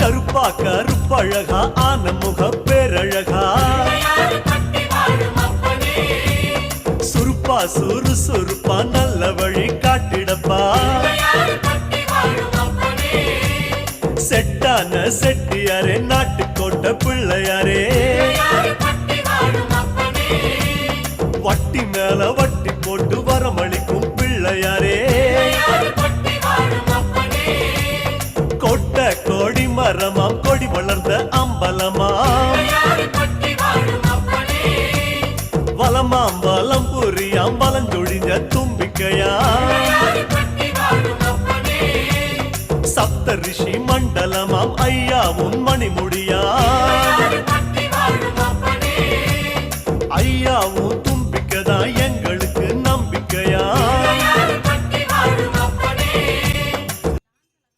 கருப்பா கருப்பழகா ஆன முக பேரழகா சுருப்பா சுறுசுறுப்பா நல்ல வழி காட்டிடப்பா செட்டான செட்டியாரே நாட்டுக்கோட்டை பிள்ளையாரே வட்டி மேல வட்டி போட்டு வரமளிக்கும் பிள்ளையாரே கொட்டை கோடி மரமாம் கொடி வளர்ந்த அம்பலமாம் வலமாம் வலம் புரியாம் வலஞ்சொழிஞ்ச தும்பிக்கையாம் சப்த ரிஷி மண்டலமாம் ஐயாவும் மணிமுடியாம் ஐயாவும்